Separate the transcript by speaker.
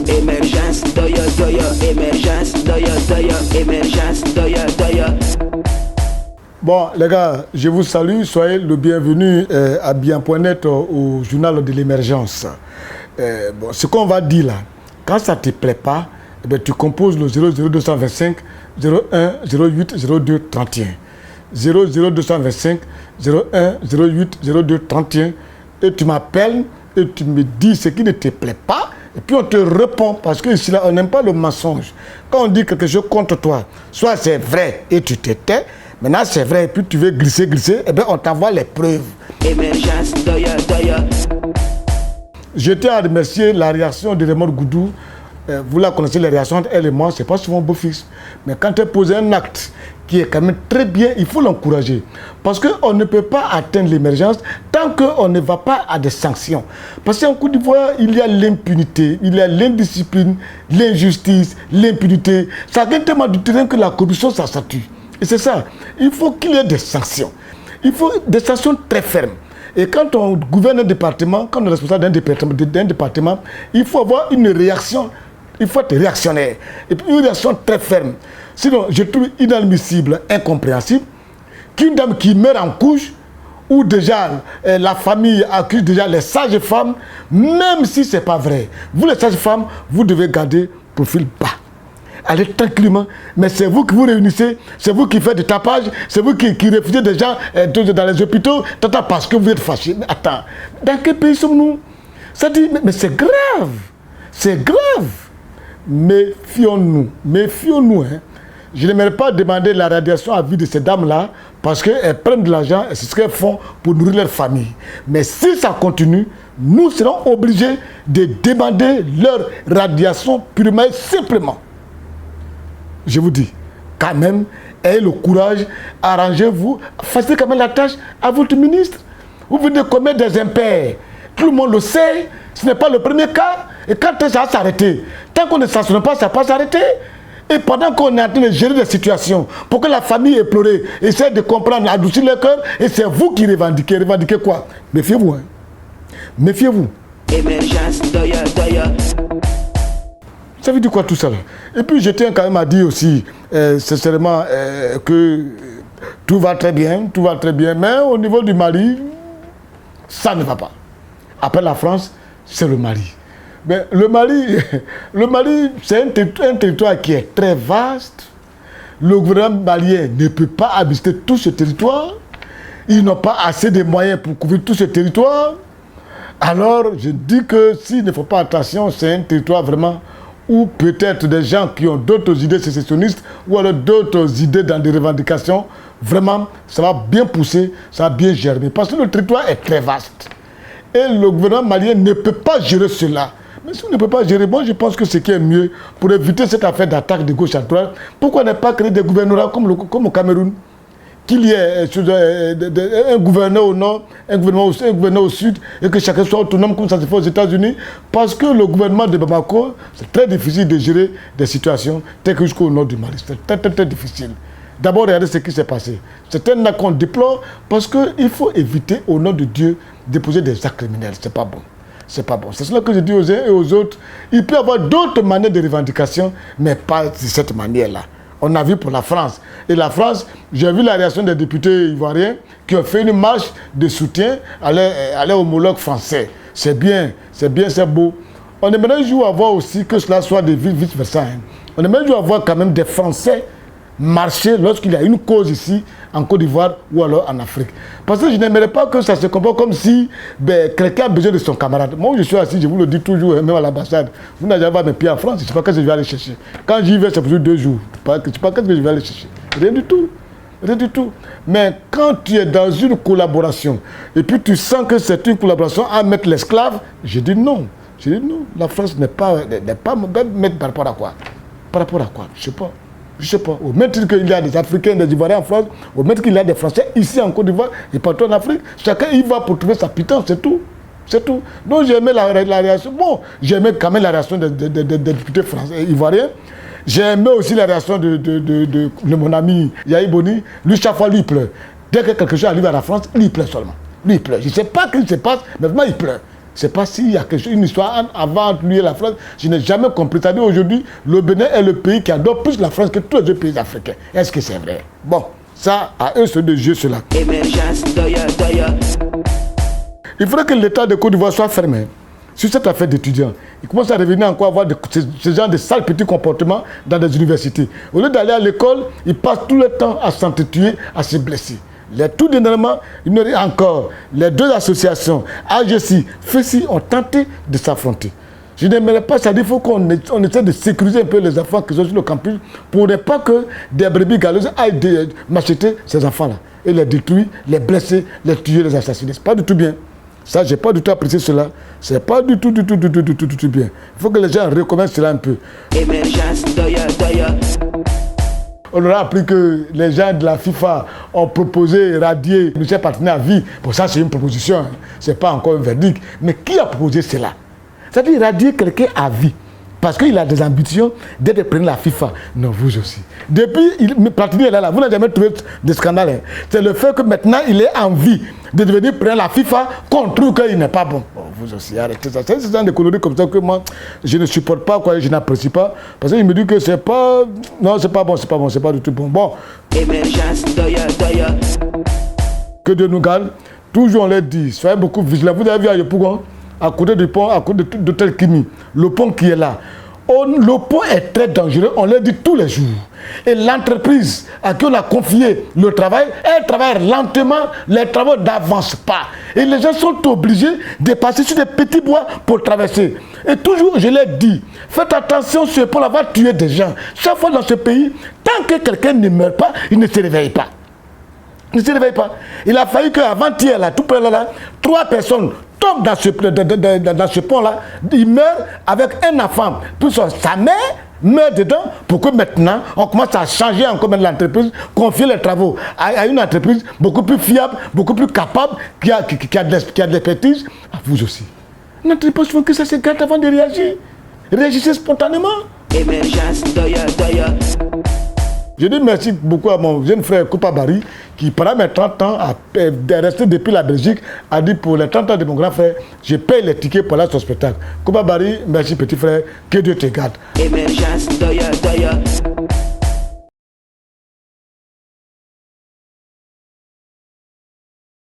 Speaker 1: Émergence, doya, doya, émergence, doya, doya, émergence, doya, doya.
Speaker 2: Bon, les gars, je vous salue, soyez le bienvenu à Bien.net au journal de l'émergence. Bon, ce qu'on va dire là, quand ça ne te plaît pas, eh bien, tu composes le 00225 01 08 02 31. 00225 01 08 02 31 et tu m'appelles et tu me dis ce qui ne te plaît pas et puis on te répond parce que ici là on n'aime pas le mensonge. Quand on dit quelque chose contre toi, soit c'est vrai et tu te tais, maintenant c'est vrai et puis tu veux glisser, et bien on t'envoie les preuves.
Speaker 1: Émergence, doya, doya.
Speaker 2: Je tiens à remercier la réaction de Raymond Goudou. Vous la connaissez, les réactions entre elle et moi, c'est pas souvent beau-fils. Mais quand elle pose un acte qui est quand même très bien, il faut l'encourager. Parce qu'on ne peut pas atteindre l'émergence tant qu'on ne va pas à des sanctions. Parce qu'en Côte d'Ivoire, il y a l'impunité, il y a l'indiscipline, l'injustice, l'impunité. Ça gagne tellement du terrain que la corruption, ça s'attue. Et c'est ça. Il faut qu'il y ait des sanctions. Il faut des sanctions très fermes. Et quand on gouverne un département, quand on est responsable d'un département, il faut avoir une réaction. Il faut être réactionnaire. Et puis une réaction très ferme. Sinon, je trouve inadmissible, incompréhensible, qu'une dame qui meurt en couche, où déjà la famille accuse déjà les sages-femmes, même si ce n'est pas vrai. Vous les sages-femmes, vous devez garder profil bas. Allez tranquillement, mais c'est vous qui vous réunissez, c'est vous qui faites des tapages, c'est vous qui refusez des gens dans les hôpitaux, parce que vous êtes fâchés. Mais attends, dans quel pays sommes-nous? Ça dit, mais c'est grave, c'est grave. Méfions-nous, méfions-nous. Hein. Je n'aimerais pas demander la radiation à vie de ces dames-là parce qu'elles prennent de l'argent et c'est ce qu'elles font pour nourrir leur famille. Mais si ça continue, nous serons obligés de demander leur radiation purement et simplement. Je vous dis, quand même, ayez le courage, arrangez-vous, faites quand même la tâche à votre ministre. Vous venez commettre des impairs. Tout le monde le sait, ce n'est pas le premier cas. Et quand ça va s'arrêter, tant qu'on ne sanctionne pas, ça ne va pas s'arrêter. Et pendant qu'on est en train de gérer des situations, pour que la famille ait pleuré, essaie de comprendre, adoucir le cœur, et c'est vous qui revendiquez. Revendiquez quoi? Méfiez-vous. Hein. Méfiez-vous.
Speaker 1: Émergence, doya, doya.
Speaker 2: Ça veut dire quoi tout ça là? Et puis je tiens quand même à dire aussi, sincèrement, que tout va très bien, mais au niveau du Mali, ça ne va pas. Après la France, c'est le Mali. Mais le Mali, c'est un territoire qui est très vaste. Le gouvernement malien ne peut pas habiter tout ce territoire. Ils n'ont pas assez de moyens pour couvrir tout ce territoire. Alors, je dis que s'il ne faut pas attention, c'est un territoire vraiment où peut-être des gens qui ont d'autres idées sécessionnistes ou alors d'autres idées dans des revendications, vraiment, ça va bien pousser, ça va bien germer. Parce que le territoire est très vaste. Et le gouvernement malien ne peut pas gérer cela. Mais si on ne peut pas gérer, moi je pense que ce qui est mieux pour éviter cette affaire d'attaque de gauche à droite, pourquoi ne pas créer des gouvernorats comme au Cameroun? Qu'il y ait un gouverneur au nord, un gouverneur au sud, et que chacun soit autonome comme ça se fait aux États-Unis, parce que le gouvernement de Bamako, c'est très difficile de gérer des situations telles que jusqu'au nord du Mali. C'est très, très, très difficile. D'abord, regardez ce qui s'est passé. C'est un acte qu'on déplore parce qu'il faut éviter, au nom de Dieu, de poser des actes criminels. C'est pas bon. C'est pas bon. C'est cela que je dis aux uns et aux autres. Il peut y avoir d'autres manières de revendication, mais pas de cette manière-là. On a vu pour la France. Et la France, j'ai vu la réaction des députés ivoiriens qui ont fait une marche de soutien à leur homologue français. C'est bien, c'est beau. On aimerait toujours avoir aussi que cela soit de vice-versa. Hein. On aimerait toujours avoir quand même des Français marcher lorsqu'il y a une cause ici, en Côte d'Ivoire ou alors en Afrique. Parce que je n'aimerais pas que ça se comporte comme si quelqu'un a besoin de son camarade. Moi, je suis assis, je vous le dis toujours, même à l'ambassade. Vous n'avez jamais mes pieds en France, je ne sais pas qu'est-ce que je vais aller chercher. Quand j'y vais, c'est pour 2 jours. Je ne sais pas qu'est-ce que je vais aller chercher. Rien du tout. Rien du tout. Mais quand tu es dans une collaboration, et puis tu sens que c'est une collaboration à mettre l'esclave, je dis non. Je dis non. La France n'est pas mettre par rapport à quoi? Par rapport à quoi? Je ne sais pas. Je ne sais pas. Au même titre qu'il y a des Africains, des Ivoiriens en France, au même titre qu'il y a des Français ici en Côte d'Ivoire et partout en Afrique, chacun y va pour trouver sa pitance, c'est tout. C'est tout. Donc j'ai aimé la réaction. Bon, j'ai aimé quand même la réaction des députés français, ivoiriens. J'ai aimé aussi la réaction de mon ami Yahi Boni. Lui, chaque fois, lui, il pleure. Dès que quelque chose arrive à la France, il pleure seulement. Lui, il pleure. Je ne sais pas ce qui se passe, mais vraiment, il pleure. Je ne sais pas s'il y a quelque chose, une histoire avant lui et la France. Je n'ai jamais compris. C'est-à-dire aujourd'hui, le Bénin est le pays qui adore plus la France que tous les autres pays africains. Est-ce que c'est vrai? Bon, ça, à eux, c'est de juger cela.
Speaker 1: Émergence, doya.
Speaker 2: Il faudrait que l'État de Côte d'Ivoire soit fermé sur cette affaire d'étudiants. Il commence à revenir encore à avoir ce genre de sales petits comportements dans des universités. Au lieu d'aller à l'école, ils passent tout le temps à s'entretuer, à se blesser. Tout dernièrement, encore, les deux associations, AGC, FESI, ont tenté de s'affronter. Je n'aimerais pas, c'est-à-dire qu'il faut qu'on essaie de sécuriser un peu les enfants qui sont sur le campus pour ne pas que des brebis galeuses aillent m'acheter ces enfants-là et les détruire, les blesser, les tuer, les assassiner. C'est pas du tout bien. Ça, je n'ai pas du tout apprécié cela. C'est pas du tout bien. Il faut que les gens recommencent cela un peu.
Speaker 1: Émergence, doya.
Speaker 2: On aura appris que les gens de la FIFA ont proposé radier Michel Platini à vie. Bon, ça, c'est une proposition. Hein. Ce n'est pas encore un verdict. Mais qui a proposé cela? C'est-à-dire radier quelqu'un à vie. Parce qu'il a des ambitions d'être président de la FIFA. Non, vous aussi. Depuis, Platini est là. Vous n'avez jamais trouvé de scandale. Hein. C'est le fait que maintenant, il est en vie de devenir président de la FIFA qu'on trouve qu'il n'est pas bon. Bon. Vous aussi, arrêtez ça. C'est ce genre de conneries comme ça que moi, je ne supporte pas, quoi, je n'apprécie pas. Parce qu'il me dit que c'est pas... Non, c'est pas bon, c'est pas du tout bon. Bon.
Speaker 1: Émergence, doya.
Speaker 2: Que Dieu nous garde. Toujours on leur dit, soyez beaucoup vigilants. Vous avez vu à Yopougon, à côté du pont, à côté de Tel Kimi, le pont qui est là. Le pont est très dangereux, on le dit tous les jours. Et l'entreprise à qui on a confié le travail, elle travaille lentement, les travaux n'avancent pas. Et les gens sont obligés de passer sur des petits bois pour traverser. Et toujours, je l'ai dit, faites attention, ce pont-là va tuer des gens. Chaque fois dans ce pays, tant que quelqu'un ne meurt pas, il ne se réveille pas. Il ne se réveille pas. Il a fallu qu'avant-hier, là, tout près là, 3 personnes tombent dans ce pont-là, il meurt avec un enfant. Puis sa mère meurt dedans pour que maintenant, on commence à changer encore l'entreprise, confier les travaux à une entreprise beaucoup plus fiable, beaucoup plus capable, qui a de l'expertise. À vous aussi. N'entreprise, il faut que ça se garde avant de réagir. Réagissez spontanément.
Speaker 1: Émergence, doya.
Speaker 2: Je dis merci beaucoup à mon jeune frère Koupa Barry qui, pendant mes 30 ans, est resté depuis la Belgique, a dit pour les 30 ans de mon grand frère, je paye les tickets pour aller à son spectacle. Koupa Barry, merci petit frère, que Dieu te garde.
Speaker 1: Émergence, doya.